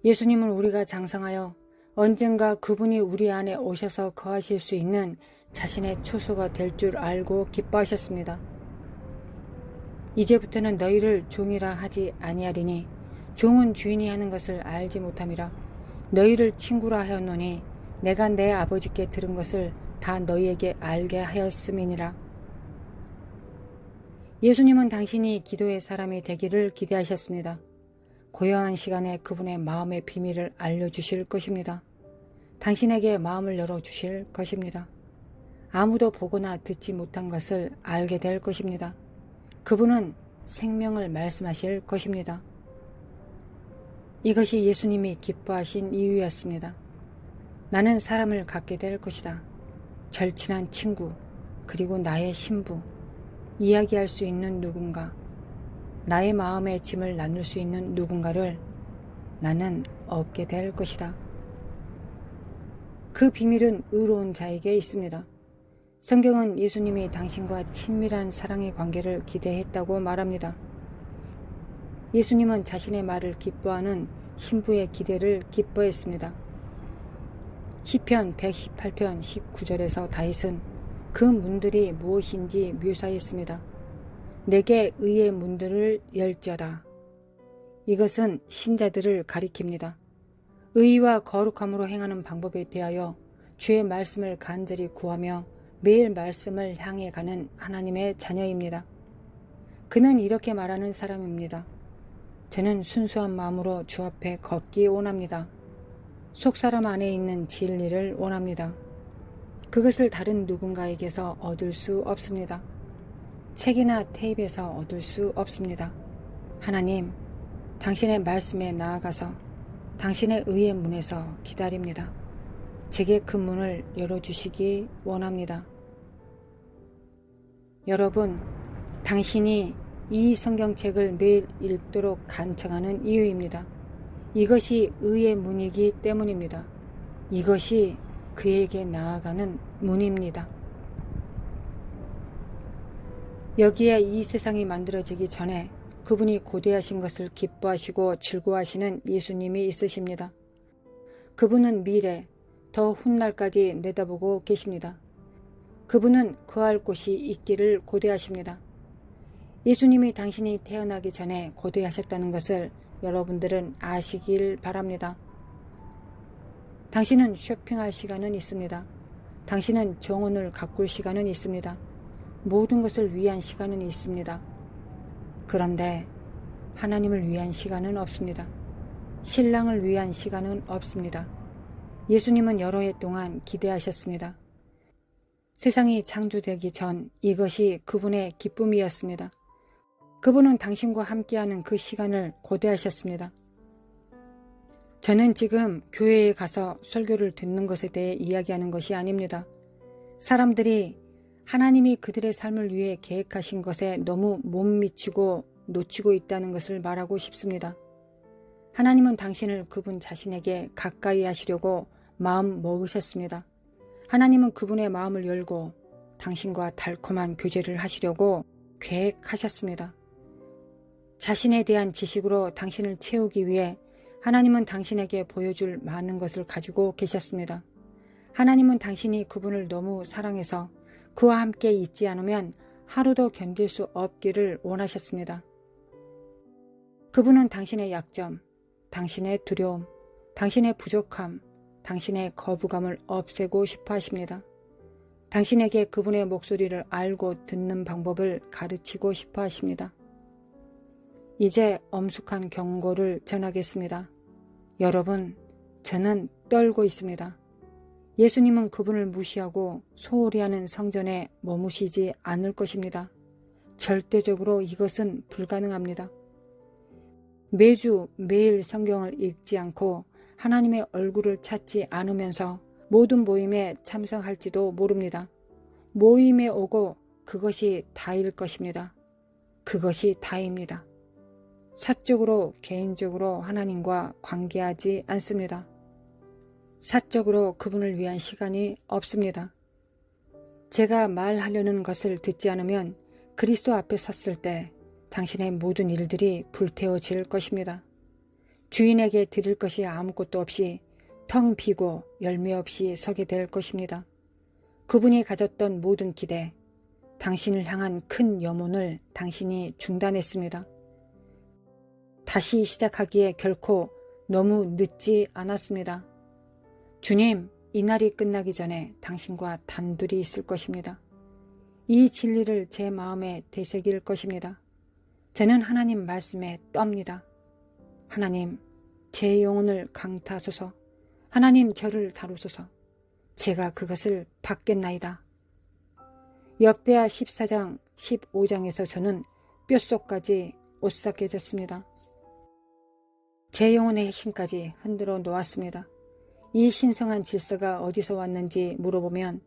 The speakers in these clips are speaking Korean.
예수님은 우리가 장성하여 언젠가 그분이 우리 안에 오셔서 거하실 수 있는 자신의 초소가 될 줄 알고 기뻐하셨습니다. 이제부터는 너희를 종이라 하지 아니하리니 종은 주인이 하는 것을 알지 못함이라. 너희를 친구라 하였노니 내가 내 아버지께 들은 것을 다 너희에게 알게 하였음이니라. 예수님은 당신이 기도의 사람이 되기를 기대하셨습니다. 고요한 시간에 그분의 마음의 비밀을 알려주실 것입니다. 당신에게 마음을 열어주실 것입니다. 아무도 보거나 듣지 못한 것을 알게 될 것입니다. 그분은 생명을 말씀하실 것입니다. 이것이 예수님이 기뻐하신 이유였습니다. 나는 사람을 갖게 될 것이다. 절친한 친구, 그리고 나의 신부, 이야기할 수 있는 누군가, 나의 마음의 짐을 나눌 수 있는 누군가를 나는 얻게 될 것이다. 그 비밀은 의로운 자에게 있습니다. 성경은 예수님이 당신과 친밀한 사랑의 관계를 기대했다고 말합니다. 예수님은 자신의 말을 기뻐하는 신부의 기대를 기뻐했습니다. 시편 118편 19절에서 다윗은 그 문들이 무엇인지 묘사했습니다. 내게 의의 문들을 열지어다. 이것은 신자들을 가리킵니다. 의와 거룩함으로 행하는 방법에 대하여 주의 말씀을 간절히 구하며 매일 말씀을 향해 가는 하나님의 자녀입니다. 그는 이렇게 말하는 사람입니다. 저는 순수한 마음으로 주 앞에 걷기 원합니다. 속사람 안에 있는 진리를 원합니다. 그것을 다른 누군가에게서 얻을 수 없습니다. 책이나 테이프에서 얻을 수 없습니다. 하나님, 당신의 말씀에 나아가서 당신의 의의 문에서 기다립니다. 제게 그 문을 열어주시기 원합니다. 여러분, 당신이 이 성경책을 매일 읽도록 간청하는 이유입니다. 이것이 의의 문이기 때문입니다. 이것이 그에게 나아가는 문입니다. 여기에 이 세상이 만들어지기 전에 그분이 고대하신 것을 기뻐하시고 즐거워하시는 예수님이 있으십니다. 그분은 미래, 더 훗날까지 내다보고 계십니다. 그분은 거할 곳이 있기를 고대하십니다. 예수님이 당신이 태어나기 전에 고대하셨다는 것을 여러분들은 아시길 바랍니다. 당신은 쇼핑할 시간은 있습니다. 당신은 정원을 가꿀 시간은 있습니다. 모든 것을 위한 시간은 있습니다. 그런데 하나님을 위한 시간은 없습니다. 신랑을 위한 시간은 없습니다. 예수님은 여러 해 동안 기대하셨습니다. 세상이 창조되기 전 이것이 그분의 기쁨이었습니다. 그분은 당신과 함께하는 그 시간을 고대하셨습니다. 저는 지금 교회에 가서 설교를 듣는 것에 대해 이야기하는 것이 아닙니다. 사람들이 하나님이 그들의 삶을 위해 계획하신 것에 너무 못 미치고 놓치고 있다는 것을 말하고 싶습니다. 하나님은 당신을 그분 자신에게 가까이 하시려고 마음 먹으셨습니다. 하나님은 그분의 마음을 열고 당신과 달콤한 교제를 하시려고 계획하셨습니다. 자신에 대한 지식으로 당신을 채우기 위해 하나님은 당신에게 보여줄 많은 것을 가지고 계셨습니다. 하나님은 당신이 그분을 너무 사랑해서 그와 함께 있지 않으면 하루도 견딜 수 없기를 원하셨습니다. 그분은 당신의 약점, 당신의 두려움, 당신의 부족함, 당신의 거부감을 없애고 싶어 하십니다. 당신에게 그분의 목소리를 알고 듣는 방법을 가르치고 싶어 하십니다. 이제 엄숙한 경고를 전하겠습니다. 여러분, 저는 떨고 있습니다. 예수님은 그분을 무시하고 소홀히 하는 성전에 머무시지 않을 것입니다. 절대적으로 이것은 불가능합니다. 매주 매일 성경을 읽지 않고 하나님의 얼굴을 찾지 않으면서 모든 모임에 참석할지도 모릅니다. 모임에 오고 그것이 다일 것입니다. 그것이 다입니다. 사적으로 개인적으로 하나님과 관계하지 않습니다. 사적으로 그분을 위한 시간이 없습니다. 제가 말하려는 것을 듣지 않으면 그리스도 앞에 섰을 때 당신의 모든 일들이 불태워질 것입니다. 주인에게 드릴 것이 아무것도 없이 텅 비고 열매 없이 서게 될 것입니다. 그분이 가졌던 모든 기대, 당신을 향한 큰 염원을 당신이 중단했습니다. 다시 시작하기에 결코 너무 늦지 않았습니다. 주님, 이 날이 끝나기 전에 당신과 단둘이 있을 것입니다. 이 진리를 제 마음에 되새길 것입니다. 저는 하나님 말씀에 떱니다. 하나님, 제 영혼을 강타하소서. 하나님, 저를 다루소서. 제가 그것을 받겠나이다. 역대하 14장 15장에서 저는 뼛속까지 오싹해졌습니다. 제 영혼의 핵심까지 흔들어 놓았습니다. 이 신성한 질서가 어디서 왔는지 물어보면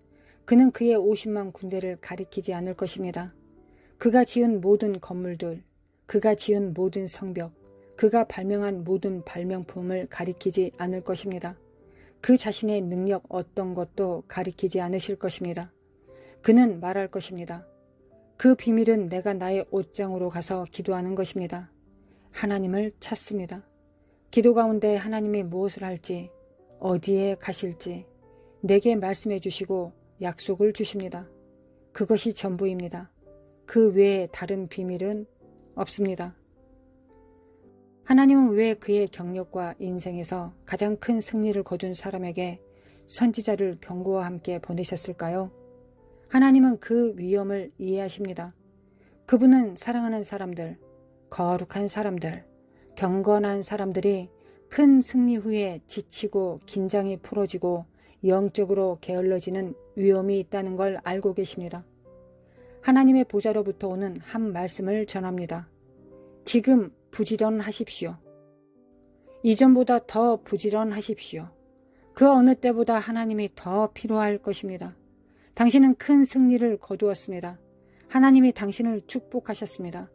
그는 그의 50만 군대를 가리키지 않을 것입니다. 그가 지은 모든 건물들, 그가 지은 모든 성벽, 그가 발명한 모든 발명품을 가리키지 않을 것입니다. 그 자신의 능력 어떤 것도 가리키지 않으실 것입니다. 그는 말할 것입니다. 그 비밀은 내가 나의 옷장으로 가서 기도하는 것입니다. 하나님을 찾습니다. 기도 가운데 하나님이 무엇을 할지, 어디에 가실지 내게 말씀해 주시고 약속을 주십니다. 그것이 전부입니다. 그 외에 다른 비밀은 없습니다. 하나님은 왜 그의 경력과 인생에서 가장 큰 승리를 거둔 사람에게 선지자를 경고와 함께 보내셨을까요? 하나님은 그 위험을 이해하십니다. 그분은 사랑하는 사람들, 거룩한 사람들, 경건한 사람들이 큰 승리 후에 지치고 긴장이 풀어지고 영적으로 게을러지는 위험이 있다는 걸 알고 계십니다. 하나님의 보좌로부터 오는 한 말씀을 전합니다. 지금 부지런하십시오. 이전보다 더 부지런하십시오. 그 어느 때보다 하나님이 더 필요할 것입니다. 당신은 큰 승리를 거두었습니다. 하나님이 당신을 축복하셨습니다.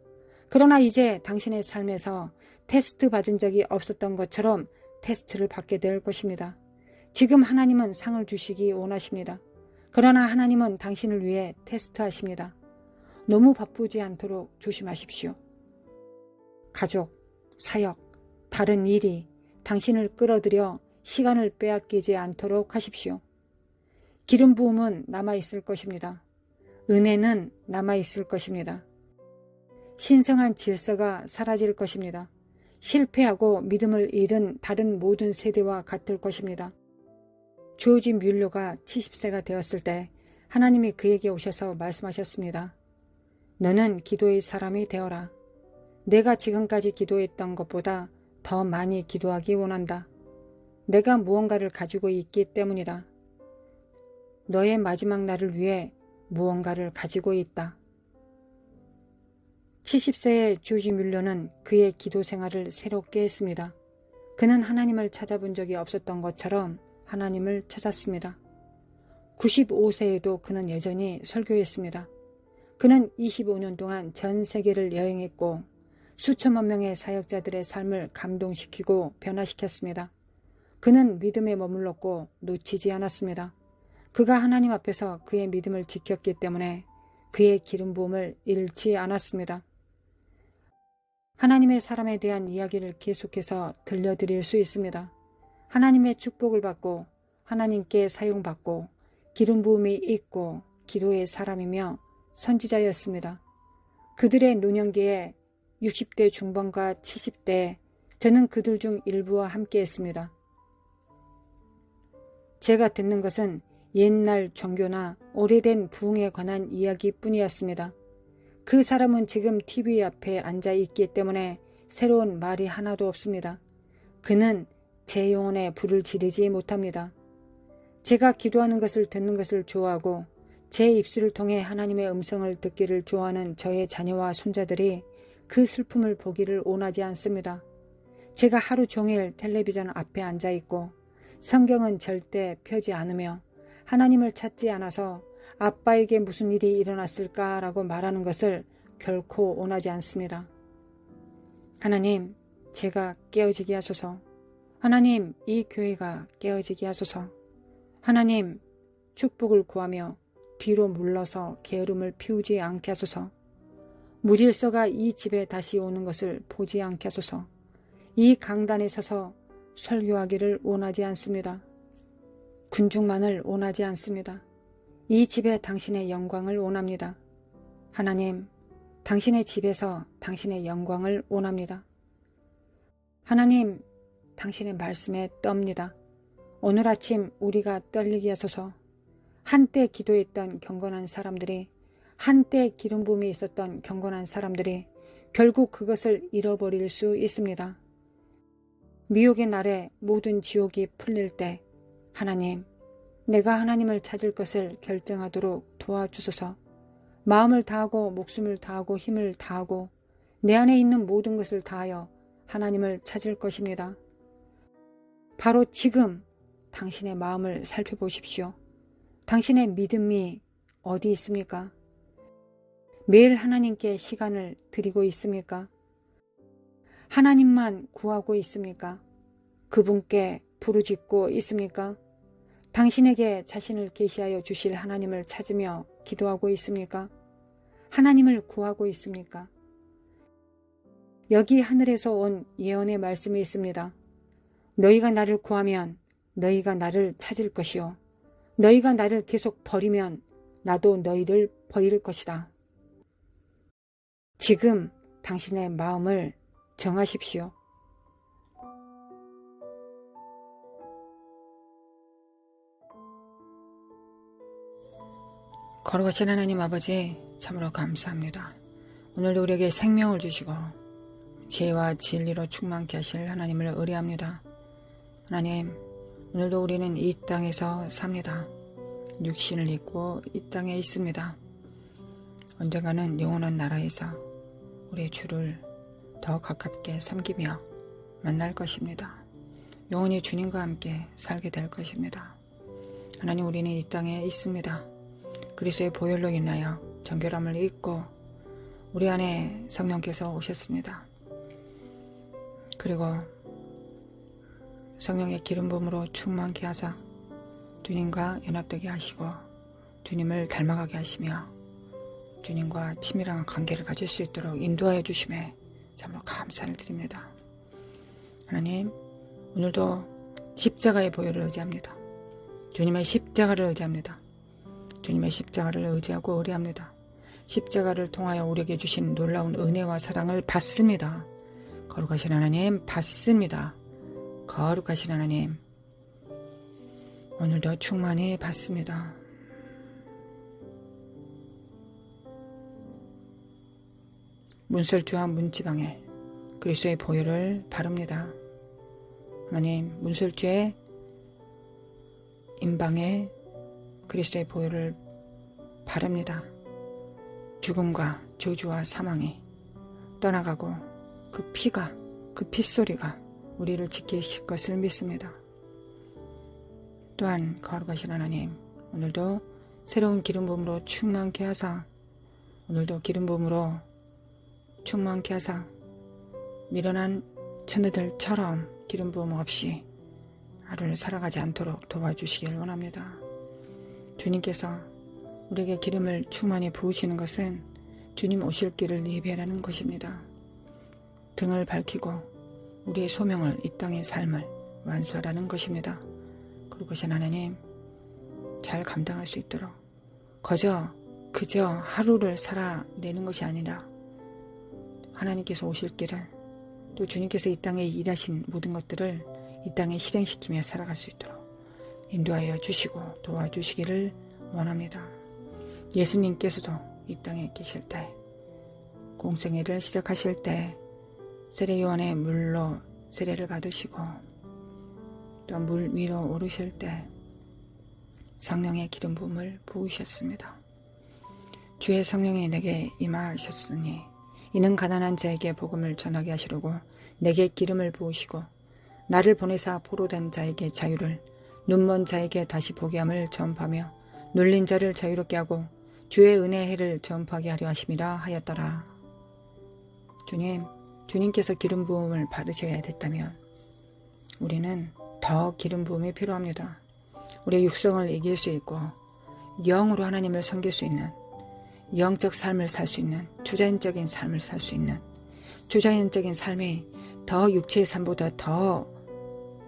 그러나 이제 당신의 삶에서 테스트 받은 적이 없었던 것처럼 테스트를 받게 될 것입니다. 지금 하나님은 상을 주시기 원하십니다. 그러나 하나님은 당신을 위해 테스트하십니다. 너무 바쁘지 않도록 조심하십시오. 가족, 사역, 다른 일이 당신을 끌어들여 시간을 빼앗기지 않도록 하십시오. 기름 부음은 남아있을 것입니다. 은혜는 남아있을 것입니다. 신성한 질서가 사라질 것입니다. 실패하고 믿음을 잃은 다른 모든 세대와 같을 것입니다. 조지 뮬러가 70세가 되었을 때 하나님이 그에게 오셔서 말씀하셨습니다. 너는 기도의 사람이 되어라. 내가 지금까지 기도했던 것보다 더 많이 기도하기 원한다. 내가 무언가를 가지고 있기 때문이다. 너의 마지막 날을 위해 무언가를 가지고 있다. 70세의 조지 뮬러는 그의 기도 생활을 새롭게 했습니다. 그는 하나님을 찾아본 적이 없었던 것처럼 하나님을 찾았습니다. 95세에도 그는 여전히 설교했습니다. 그는 25년 동안 전 세계를 여행했고 수천만 명의 사역자들의 삶을 감동시키고 변화시켰습니다. 그는 믿음에 머물렀고 놓치지 않았습니다. 그가 하나님 앞에서 그의 믿음을 지켰기 때문에 그의 기름 부음을 잃지 않았습니다. 하나님의 사람에 대한 이야기를 계속해서 들려드릴 수 있습니다. 하나님의 축복을 받고 하나님께 사용받고 기름 부음이 있고 기도의 사람이며 선지자였습니다. 그들의 노년기에 60대 중반과 70대 저는 그들 중 일부와 함께 했습니다. 제가 듣는 것은 옛날 종교나 오래된 부흥에 관한 이야기뿐이었습니다. 그 사람은 지금 TV 앞에 앉아 있기 때문에 새로운 말이 하나도 없습니다. 그는 제 영혼에 불을 지르지 못합니다. 제가 기도하는 것을 듣는 것을 좋아하고 제 입술을 통해 하나님의 음성을 듣기를 좋아하는 저의 자녀와 손자들이 그 슬픔을 보기를 원하지 않습니다. 제가 하루 종일 텔레비전 앞에 앉아 있고 성경은 절대 펴지 않으며 하나님을 찾지 않아서 아빠에게 무슨 일이 일어났을까라고 말하는 것을 결코 원하지 않습니다. 하나님, 제가 깨어지게 하소서. 하나님, 이 교회가 깨어지게 하소서. 하나님, 축복을 구하며 뒤로 물러서 게으름을 피우지 않게 하소서. 무질서가 이 집에 다시 오는 것을 보지 않게 하소서. 이 강단에 서서 설교하기를 원하지 않습니다. 군중만을 원하지 않습니다. 이 집에 당신의 영광을 원합니다. 하나님, 당신의 집에서 당신의 영광을 원합니다. 하나님, 당신의 말씀에 떱니다. 오늘 아침 우리가 떨리게 하소서. 한때 기도했던 경건한 사람들이, 한때 기름 부음이 있었던 경건한 사람들이 결국 그것을 잃어버릴 수 있습니다. 미혹의 날에 모든 지옥이 풀릴 때 하나님, 내가 하나님을 찾을 것을 결정하도록 도와주소서. 마음을 다하고 목숨을 다하고 힘을 다하고 내 안에 있는 모든 것을 다하여 하나님을 찾을 것입니다. 바로 지금 당신의 마음을 살펴보십시오. 당신의 믿음이 어디 있습니까? 매일 하나님께 시간을 드리고 있습니까? 하나님만 구하고 있습니까? 그분께 부르짖고 있습니까? 당신에게 자신을 계시하여 주실 하나님을 찾으며 기도하고 있습니까? 하나님을 구하고 있습니까? 여기 하늘에서 온 예언의 말씀이 있습니다. 너희가 나를 구하면 너희가 나를 찾을 것이요. 너희가 나를 계속 버리면 나도 너희를 버릴 것이다. 지금 당신의 마음을 정하십시오. 거룩하신 하나님 아버지, 참으로 감사합니다. 오늘도 우리에게 생명을 주시고 지혜와 진리로 충만케 하실 하나님을 의뢰합니다. 하나님, 오늘도 우리는 이 땅에서 삽니다. 육신을 입고 이 땅에 있습니다. 언젠가는 영원한 나라에서 우리의 주를 더 가깝게 섬기며 만날 것입니다. 영원히 주님과 함께 살게 될 것입니다. 하나님, 우리는 이 땅에 있습니다. 그리스도의 보혈로 인하여 정결함을 잊고 우리 안에 성령께서 오셨습니다. 그리고 성령의 기름 부음으로 충만케 하사 주님과 연합되게 하시고 주님을 닮아가게 하시며 주님과 친밀한 관계를 가질 수 있도록 인도하여 주심에 참으로 감사를 드립니다. 하나님, 오늘도 십자가의 보혈을 의지합니다. 주님의 십자가를 의지합니다. 주님의 십자가를 의지하고 의뢰합니다. 십자가를 통하여 우리에게 주신 놀라운 은혜와 사랑을 받습니다. 거룩하신 하나님, 받습니다. 거룩하신 하나님, 오늘도 충만히 받습니다. 문설주와 문지방에 그리스도의 보혈을 바릅니다. 하나님, 문설주의 임방에 그리스도의 보혈을 바릅니다. 죽음과 저주와 사망이 떠나가고 그 피가, 그 핏소리가 우리를 지키실 것을 믿습니다. 또한 거룩하신 하나님, 오늘도 새로운 기름 부음으로 충만케 하사, 오늘도 기름 부음으로 충만케 하사 미련한 처녀들처럼 기름 부음 없이 하루를 살아가지 않도록 도와주시길 원합니다. 주님께서 우리에게 기름을 충만히 부으시는 것은 주님 오실 길을 예배하라는 것입니다. 등을 밝히고 우리의 소명을, 이 땅의 삶을 완수하라는 것입니다. 그러신 하나님, 잘 감당할 수 있도록 그저 하루를 살아내는 것이 아니라 하나님께서 오실 길을, 또 주님께서 이 땅에 일하신 모든 것들을 이 땅에 실행시키며 살아갈 수 있도록 인도하여 주시고 도와주시기를 원합니다. 예수님께서도 이 땅에 계실 때, 공생애를 시작하실 때 세례요한의 물로 세례를 받으시고 또 물 위로 오르실 때 성령의 기름 부음을 부으셨습니다. 주의 성령이 내게 임하셨으니 이는 가난한 자에게 복음을 전하게 하시려고 내게 기름을 부으시고 나를 보내사 포로된 자에게 자유를, 눈먼 자에게 다시 보게 함을 전파하며 눌린 자를 자유롭게 하고 주의 은혜의 해를 전파하게 하려 하심이라 하였더라. 주님께서 기름 부음을 받으셔야 됐다면 우리는 더 기름 부음이 필요합니다. 우리의 육성을 이길 수 있고 영으로 하나님을 섬길 수 있는, 영적 삶을 살 수 있는, 초자연적인 삶을 살 수 있는, 초자연적인 삶이 더 육체의 삶보다 더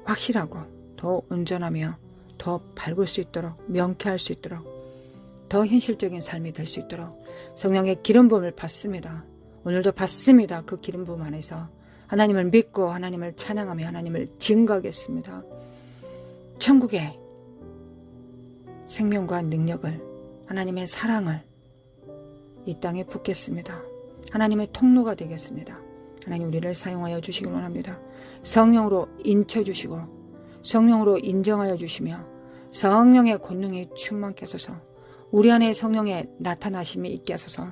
확실하고 더 온전하며 더 밝을 수 있도록, 명쾌할 수 있도록, 더 현실적인 삶이 될 수 있도록 성령의 기름 부음을 받습니다. 오늘도 받습니다. 그 기름 부음 안에서 하나님을 믿고 하나님을 찬양하며 하나님을 증거하겠습니다. 천국의 생명과 능력을, 하나님의 사랑을 이 땅에 붓겠습니다. 하나님의 통로가 되겠습니다. 하나님 우리를 사용하여 주시기 원합니다. 성령으로 인쳐주시고 성령으로 인정하여 주시며 성령의 권능이 충만케 하소서. 우리 안에 성령의 나타나심이 있게 하소서.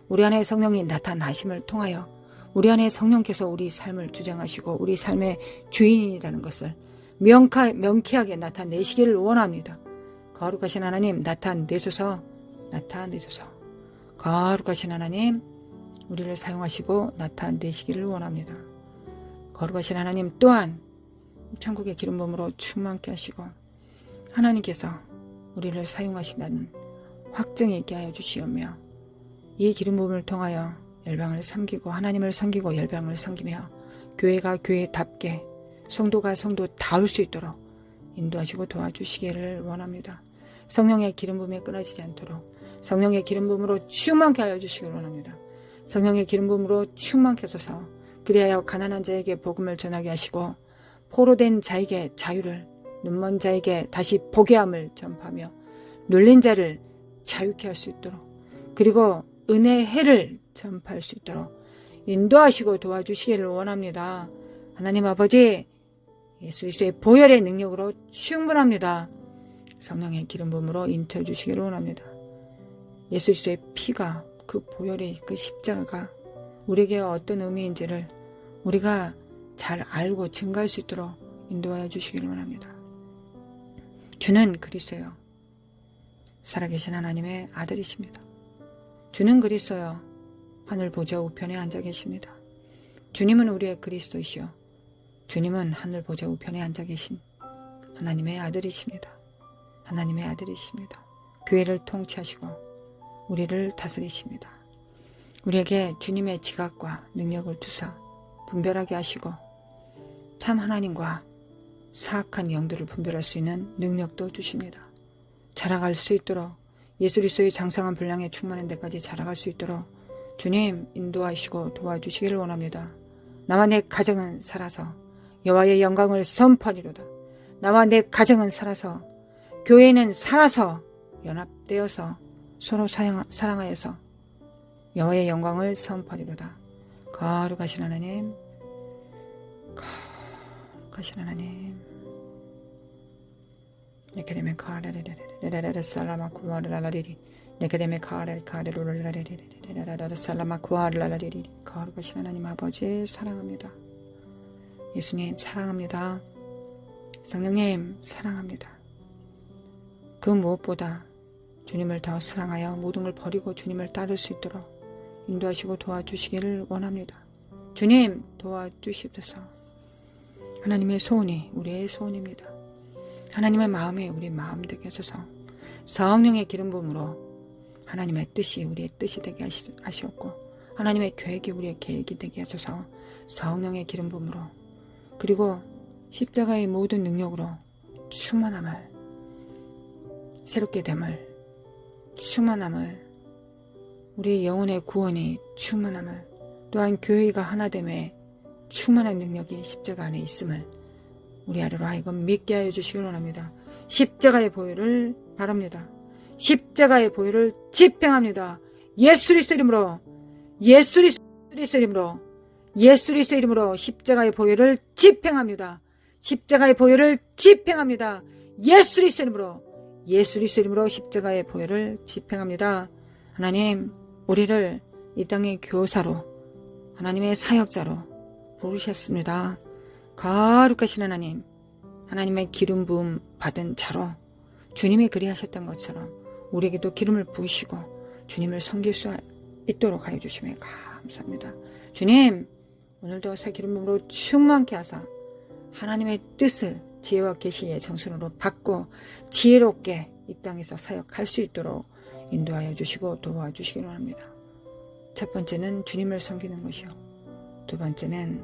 우리 안에 성령이 나타나심을 통하여 우리 안에 성령께서 우리 삶을 주장하시고 우리 삶의 주인이라는 것을 명쾌하게 나타내시기를 원합니다. 거룩하신 하나님 나타내소서. 거룩하신 하나님 우리를 사용하시고 나타내시기를 원합니다. 거룩하신 하나님 또한 천국의 기름 부음으로 충만케 하시고 하나님께서 우리를 사용하신다는 확증이 있게 하여 주시오며 이 기름 부음을 통하여 열방을 섬기고 하나님을 섬기고 열방을 섬기며 교회가 교회답게 성도가 성도다울 수 있도록 인도하시고 도와주시기를 원합니다. 성령의 기름 부음에 끊어지지 않도록 성령의 기름 부음으로 충만케 하여 주시기를 원합니다. 성령의 기름 부음으로 충만케 하소서. 그리하여 가난한 자에게 복음을 전하게 하시고 포로된 자에게 자유를, 눈먼 자에게 다시 보게 함을 전파하며 눌린 자를 자유케 할 수 있도록 그리고 은혜의 해를 전파할 수 있도록 인도하시고 도와주시기를 원합니다. 하나님 아버지 예수 그리스도의 보혈의 능력으로 충분합니다. 성령의 기름 부음으로 인쳐주시기를 원합니다. 예수 그리스도의 피가 그 보혈의 그 십자가가 우리에게 어떤 의미인지를 우리가 잘 알고 증거할 수 있도록 인도하여 주시기를 원합니다. 주는 그리스도요 살아계신 하나님의 아들이십니다. 주는 그리스도요 하늘 보좌 우편에 앉아 계십니다. 주님은 우리의 그리스도이시오 주님은 하늘 보좌 우편에 앉아 계신 하나님의 아들이십니다. 하나님의 아들이십니다. 교회를 통치하시고 우리를 다스리십니다. 우리에게 주님의 지각과 능력을 주사 분별하게 하시고 참 하나님과 사악한 영들을 분별할 수 있는 능력도 주십니다. 자라갈 수 있도록 예수 그리스도의 장성한 분량에 충만한 데까지 자라갈 수 있도록 주님 인도하시고 도와주시기를 원합니다. 나와 내 가정은 살아서 여호와의 영광을 선포하리로다. 나와 내 가정은 살아서 교회는 살아서 연합되어서 서로 사랑하여서 여호와의 영광을 선포하리로다. 거룩하신 하나님, 거룩하신 하나님. 네케레메 카레레레레레레레 살라마쿠아르라라리리 네케레메 카레카레로라라리리 살라마쿠아르라라리리. 거룩하신 하나님 아버지 사랑합니다. 예수님 사랑합니다. 성령님 사랑합니다. 그 무엇보다 주님을 더 사랑하여 모든 걸 버리고 주님을 따를 수 있도록 인도하시고 도와주시기를 원합니다. 주님 도와주시옵소서. 하나님의 소원이 우리의 소원입니다. 하나님의 마음이 우리 마음 되게 하소서. 성령의 기름 부음으로 하나님의 뜻이 우리의 뜻이 되게 하시옵고 하나님의 계획이 우리의 계획이 되게 하소서. 성령의 기름 부음으로 그리고 십자가의 모든 능력으로 충만함을 새롭게 됨을 충만함을 우리의 영혼의 구원이 충만함을 또한 교회가 하나됨에 충만한 능력이 십자가 안에 있음을 우리 아래로 하여금 믿게 하여 주시기 원합니다. 십자가의 보혈을 바랍니다. 십자가의 보혈을 집행합니다. 예수 그리스도 이름으로 예수 그리스도 이름으로 예수 그리스도 이름으로 십자가의 보혈을 집행합니다. 십자가의 보혈을 집행합니다. 예수 그리스도 이름으로 예수 그리스도 이름으로 십자가의 보혈을 집행합니다. 하나님 우리를 이 땅의 교사로 하나님의 사역자로 부르셨습니다. 거룩하신 하나님, 하나님의 기름 부음 받은 자로 주님이 그리하셨던 것처럼 우리에게도 기름을 부으시고 주님을 섬길 수 있도록 하여 주시면 감사합니다. 주님 오늘도 새 기름 부음으로 충만케 하사 하나님의 뜻을 지혜와 계시의 정순으로 받고 지혜롭게 이 땅에서 사역할 수 있도록 인도하여 주시고 도와주시기를 합니다. 첫 번째는 주님을 섬기는 것이요, 두 번째는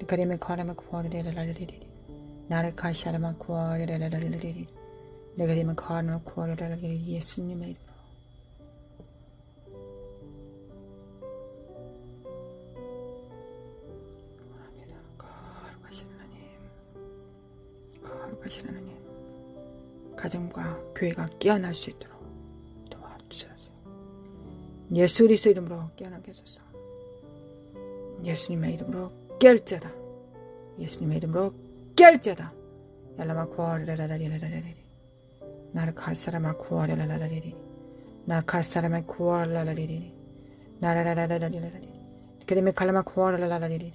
니카리메 카라마 쿠아레레라리리 나를 카샤라마 쿠아레레라리리 니카리메 카라마 쿠아레레라리리 예수님의 이름으로 원합니다. 거룩하신 하나님, 거룩하신 하나님, 가정과 교회가 깨어날 수 있도록 도와주셔서 예수 그리스도 이름으로 깨어나게 하소서. 예수님의 이름으로 깰자다. 예수님의 이름으로 깰자다. yarlama kuaralalalalalalali. Narkasarama kuaralalalali. Narkasarama kuaralalalali. Naralalalali. Kedemi kalama kuaralalalali.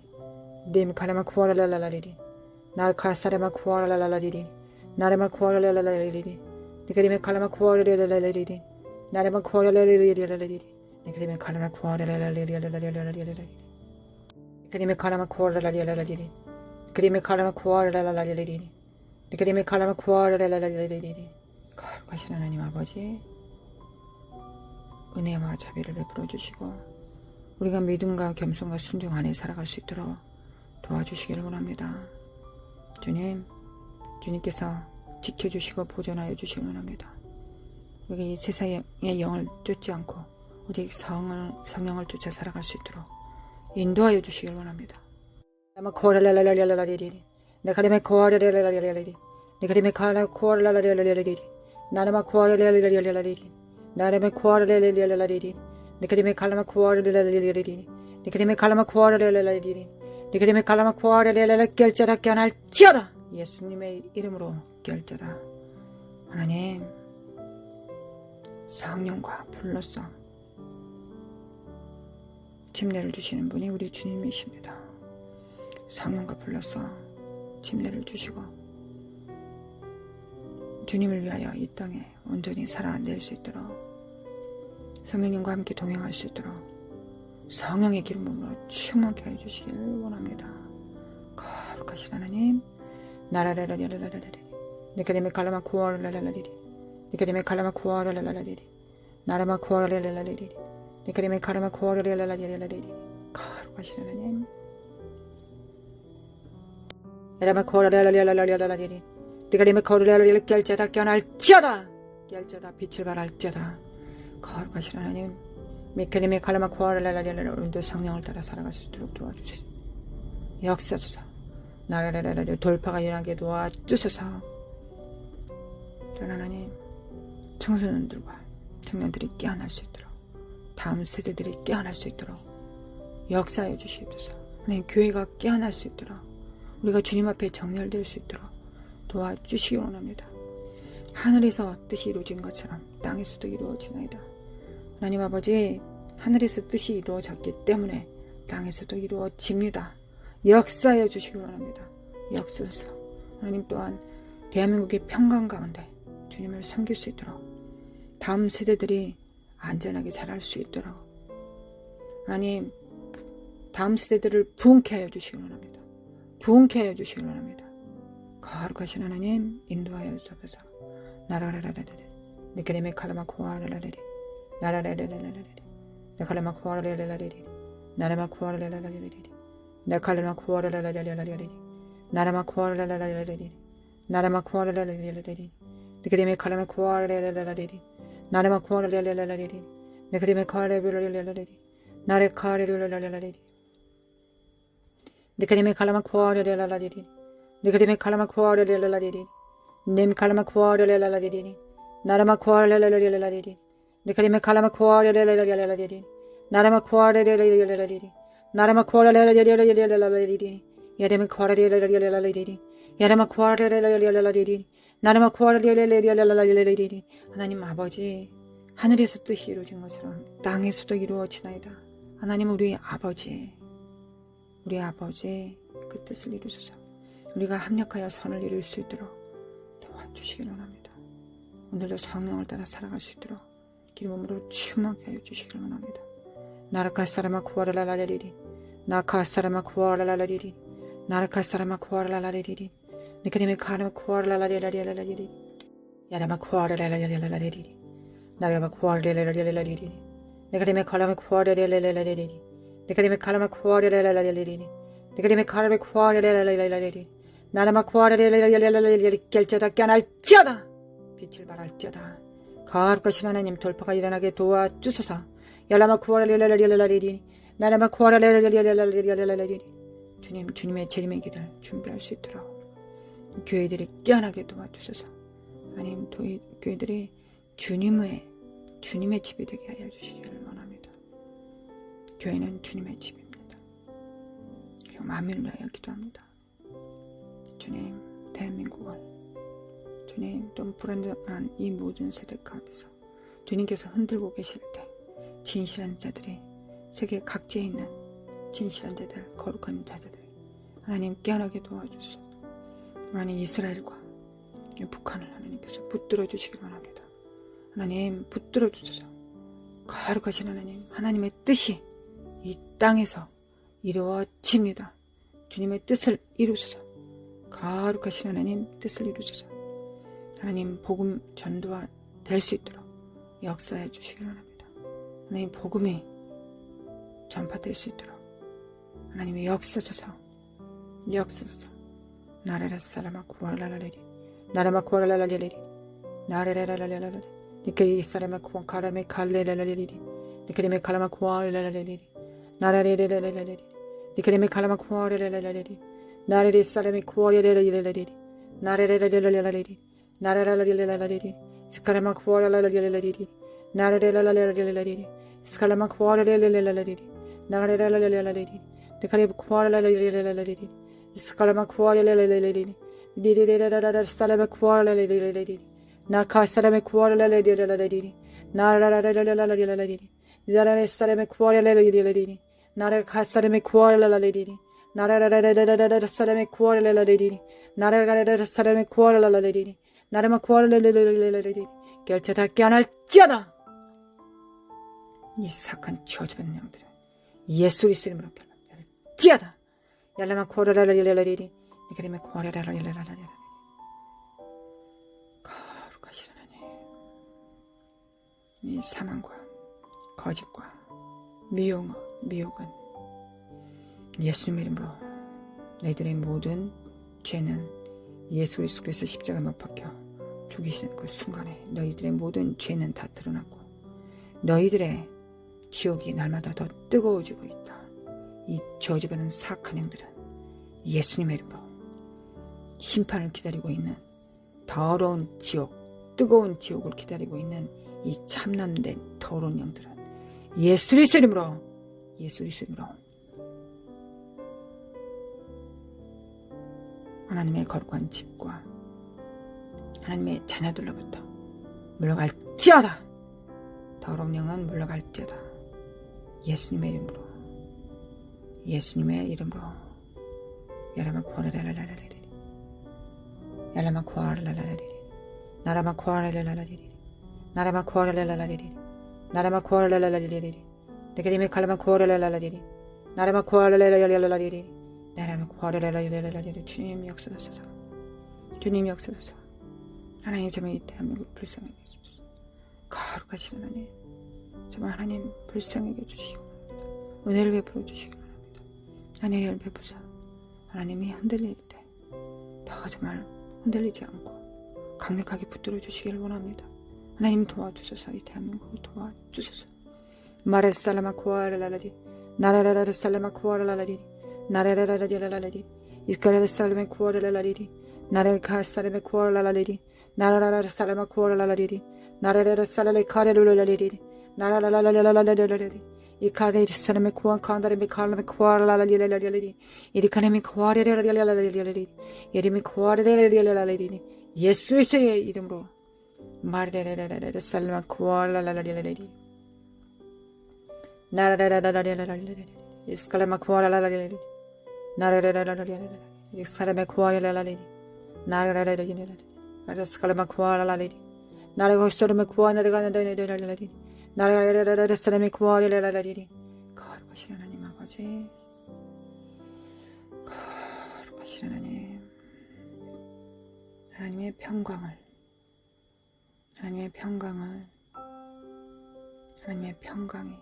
Dem kalama kuaralalalali. Narkasarama kuaralalalali. Narama kuaralalalali. Kedemi kalama kuaralalalali. Narama kuaralalalali. Kedemi kalama kuaralalalali. 그림의 칼라마 쿠아라라리라리리 그림의 칼라마 쿠아라라라리리 그림의 칼라마 쿠아라라라리리 거룩하신 하나님 아버지 은혜와 자비를 베풀어 주시고 우리가 믿음과 겸손과 순종 안에 살아갈 수 있도록 도와주시기를 원합니다. 주님께서 지켜주시고 보존하여 주시기를 원합니다. 우리가 이 세상의 영을 쫓지 않고 오직 성령을 쫓아 살아갈 수 있도록 인도하여 주시길 원합니다. 나마 코라라라라라라리리 내가리메 코라라라라라리리 내가리메 코라라라라라리리 나나마 코라라라라라리리 나라메 코라라라라라리리 내가리메 칼라마 코라라라라리리 내가리메 칼라마 코라라라라리리 내가리메 칼라마 코라라라라 결자다 깨어날지어다 예수님의 이름으로 결자다. 하나님 성령과 불로써 침례를 주시는 분이 우리 주님이십니다. 성령과 불러서 침례를 주시고 주님을 위하여 이 땅에 온전히 살아낼 수 있도록 성령님과 함께 동행할 수 있도록 성령의 기름으로 충만케 해주시길 원합니다. 거룩하신 하나님 나라라라라라라라리 니카리메 칼라마 쿠아라라라리리 니카리메 칼라마 쿠아라라라리리 나라마 쿠아라라라리리 니카리메 카라마 코아라라라라라라리 거룩하신 하나님 야라마 코아라라라라라라리 니카리메 코아라라라라 결자다 깨어날지어다 결자다 빛을 발할지어다 거룩하신 하나님 미카리메 카라마 코아라라라라라 오늘도 성령을 따라 살아갈 수 있도록 도와주시소. 역사소서 나라라라라 돌파가 일어나게 도와주소서. 하나님 청소년들과 청년들이 깨어날 수 있도록 다음 세대들이 깨어날 수 있도록 역사해 주시옵소서. 하나님 교회가 깨어날 수 있도록 우리가 주님 앞에 정렬될 수 있도록 도와주시기 원합니다. 하늘에서 뜻이 이루어진 것처럼 땅에서도 이루어지나이다. 하나님 아버지 하늘에서 뜻이 이루어졌기 때문에 땅에서도 이루어집니다. 역사해 주시기 원합니다. 역사서 하나님 또한 대한민국의 평강 가운데 주님을 섬길 수 있도록 다음 세대들이 안전하게 자랄 수 있도록 하나님 다음 세대들을 부흥케 하여 주시기 원합니다. 부흥케 하여 주시기 원합니다. 거룩하신 하나님 인도하여 주옵소서. 나라라라라라라 니카리메 칼라마 코아라라라리 나라라라라라라리 나칼라마 코아라라라라리 나라마 코아라라라라리 나칼라마 코아라라라라리 나라마 코아라라라라리 나라마 코아라라라라리 니카리메 칼라마 코아라라라라리 나레마 코아라라라라리 네그리메 카레빌라라라리 나레 카레빌라라라리 네그리메 칼라마 코아라라라리 네그리메 칼라마 코아라라라리 님 칼라마 코아라라라리 나레마 코아라라라라리 네그리메 칼라마 코아라라라라리 나레마 코아라라라라리 나레마 코아라라라라리 야레메 코아라라라라리 야레마 코아라라라라리 나르마 쿠아라리라리라리라리라리 하나님 아버지 하늘에서 뜻이 이루어진 것처럼 땅에서도 이루어지나이다. 하나님 우리 아버지 그 뜻을 이루소서. 우리가 합력하여 선을 이룰 수 있도록 도와주시기 원합니다. 오늘도 성령을 따라 살아갈 수 있도록 기름으로 충만케 하여 주시기 원합니다. 나라카사라마 쿠아라라라리리 나카사라마 쿠아라라라리리 나라카사라마 쿠아라라라리리 니카리메 카라마 코아라라라라라라리 야라마 코아라라라라라리 나라마 코아라라라라라리 니카리메 카라마 코아라라라라라리 니카리메 카라마 코아라라라라리 그림의 가람의 구하레레레레레레리 나라마 구하레레레레레레레 결제다 깨날지어다 빛을 발할지어다 거룩하신 하나님 돌파가 일어나게 도와주소서 열라마 구하레레레레레레레리 나라마 구하레레레레레레레레레 주님의 재림의 길을 준비할 수 있도록 교회들이 깨어나게 도와주소서 하나님 교회들이 주님의 집이 되게 하여 주시기를 원합니다. 교회는 주님의 집입니다. 그리고 만민을 위하여 기도합니다. 주님, 대한민국을 주님 또 불안정한 이 모든 세대 가운데서 주님께서 흔들고 계실 때 진실한 자들이 세계 각지에 있는 진실한 자들, 거룩한 자들이 하나님 깨어나게 도와주소서. 하나님 이스라엘과 북한을 하나님께서 붙들어 주시기 바랍니다. 하나님 붙들어 주소서. 거룩하신 하나님의 뜻이 이 땅에서 이루어집니다. 주님의 뜻을 이루소서. 거룩하신 하나님 뜻을 이루소서. 하나님 복음 전도가 될 수 있도록 역사해 주시기 바랍니다. 하나님 복음이 전파될 수 있도록 하나님이 역사소서. 나라라 사라마 구할라라레리 나라마 구할라라레리 나라라라라라레리 니케이 사라마 구할라메 칼레라라레리 니케레메 칼라마 구할라라레리 나라레레레레레리 니케레메 칼라마 구할라라레리 나레레 사라메 구할라라레리 나레레레레레레리 나라라라레레레리 스카라마 구할라라레리 나레레레레레레리 스카라마 구할라라레레리 나레레레레레레리 니케레 구할라라레레리 스칼라마 쿠아레레레레레리 리리레레레레 살라메 쿠아레레레레레리 나카 살라메 쿠아레레레레레리 나라라라라라라라라리 나라레 살라메 쿠아레레레레레리 나라카 살라메 쿠아레레레레리 나라라라라라라라 살라메 쿠아레레레레리 나라라라라 살라메 쿠아레레레레리 나라마 쿠아레레레레레리 결제다 깨어날지어다. 이 사악한 저주받는 영들은 예수 그리스도 이름으로 깨어날지어다. yarlama 코라라라라라리리 니그림의 코라라라라라라리 거룩하신 하나님 이 사망과 거짓과 미혹은 예수님의 이름으로 너희들의 모든 죄는 예수 그리스도께서 십자가에 못 박혀 죽이시는 그 순간에 너희들의 모든 죄는 다 드러났고 너희들의 지옥이 날마다 더 뜨거워지고 있다. 이 저주받은 사악한 영들은 예수님의 이름으로 심판을 기다리고 있는 더러운 지옥, 뜨거운 지옥을 기다리고 있는 이 참남된 더러운 영들은 예수 그리스도 이름으로 하나님의 거룩한 집과 하나님의 자녀들로부터 물러갈지어다. 더러운 영은 물러갈지어다. 예수님의 이름으로 야라마 코아라라라라리리 야라마 코아라라라리리 나라마 코아라라라리리 나라마 코아라라라리리 나라마 코아라라라리리 네게림의 칼라마 코아라라라리리 나라마 코아라라라리리 나라마 코아라라라리리 주님 역사하소서. 주님 역사하소서. 하나님 정말 이 대한민국 불쌍하게 해주소서. 거룩하신 하나님 정말 하나님 불쌍하게 해주시기 바랍니다. 은혜를 베풀어 주시기 바랍니다. 은혜를 베푸사 하나님이 흔들릴 때 더 정말 흔들리지 않고 강력하게 붙들어 주시기를 원합니다. 하나님 도와주소서. 이 대한민국을 도와주소서. 마레 살라마 코아라라라리 나라라라 살라마 코아라라라리 나라라라라라라리 이스카레 살라마 코아라라라리 나라카 살라마 코아라라라리 나라라라 살라마 코아라라라리 나라라라 살라레 카레루라라리 나라라라라라라라리 이 카레 사람의 코안 칸다레미 칼라메 코아라라라라라리 이리카네미 코아레라라라라라리 예리미 코아레라라라라리 예수 그리스도의 이름으로 마레라라라라 살라마 코아라라라라리 나라라라라라라라리 이스칼라마 코아라라라라리 나라라라라라라리 이스칼라마 코아라라라리 나라라라라라리 아라스칼라마 코아라라라리 나라고스토르메 코아나라라라라리 나라라라라라 사람의 구하리라라리리 거룩하신 하나님 아버지 거룩하신 하나님의 평강을 하나님의 평강이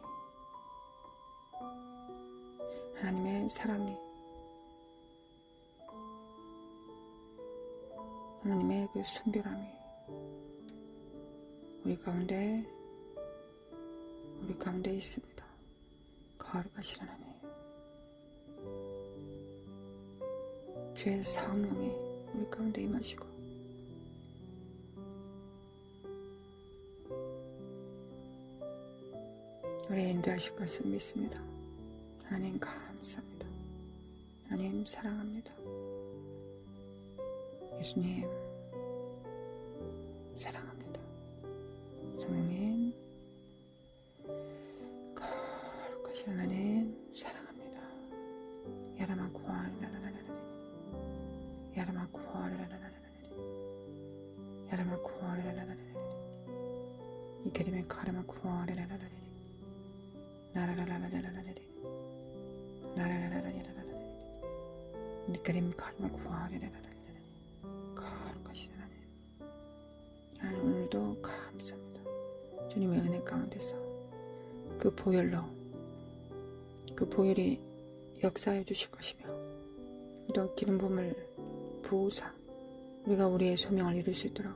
하나님의 사랑이 하나님의 그 순결함이 우리 가운데 있습니다. 거룩하신 하나님, 주의 성령이 우리 가운데 임하시고 우리 인도하실 것을 믿습니다. 하나님 감사합니다. 하나님 사랑합니다. 예수님 사랑합니다. 성령님 거룩하신 하나님 사랑합니다. 야라마쿠아리라라라라라리 야라마쿠아리라라라라리 야라마쿠아리라라라라리 이케리메 카라마쿠아리라라라리 나라라라라라라리 나라라라라라라리 이케리메 카라마쿠아리라라라리 거룩하신 하나님, 하나님 오늘도 감사합니다. 주님의 은혜 가운데서 그 보혈이 역사해 주실 것이며 또 기름 부음을 부으사 우리가 우리의 소명을 이룰 수 있도록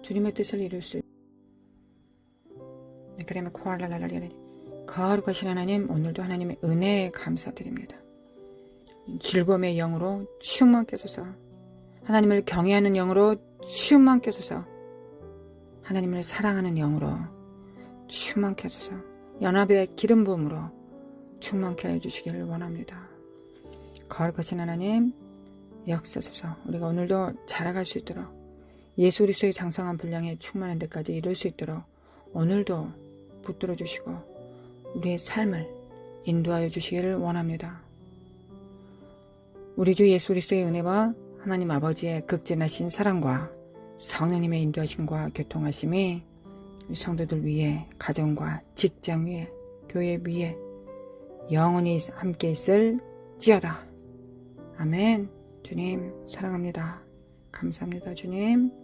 주님의 뜻을 이룰 수 있도록 그러면 거룩하신 하나님, 오늘도 하나님의 은혜에 감사드립니다. 즐거움의 영으로 충만케 하소서. 하나님을 경외하는 영으로 충만케 하소서. 하나님을 사랑하는 영으로 충만케 하소서. 연합의 기름 부음으로 충만케 해주시기를 원합니다. 거룩하신 하나님 역사소서. 우리가 오늘도 자라갈 수 있도록 예수 그리스도의 장성한 분량에 충만한 데까지 이룰 수 있도록 오늘도 붙들어 주시고 우리의 삶을 인도하여 주시기를 원합니다. 우리 주 예수 그리스도의 은혜와 하나님 아버지의 극진하신 사랑과 성령님의 인도하심과 교통하심이 우리 성도들 위에, 가정과 직장 위에, 교회 위에 영원히 함께 있을지어다. 아멘. 주님 사랑합니다. 감사합니다. 주님.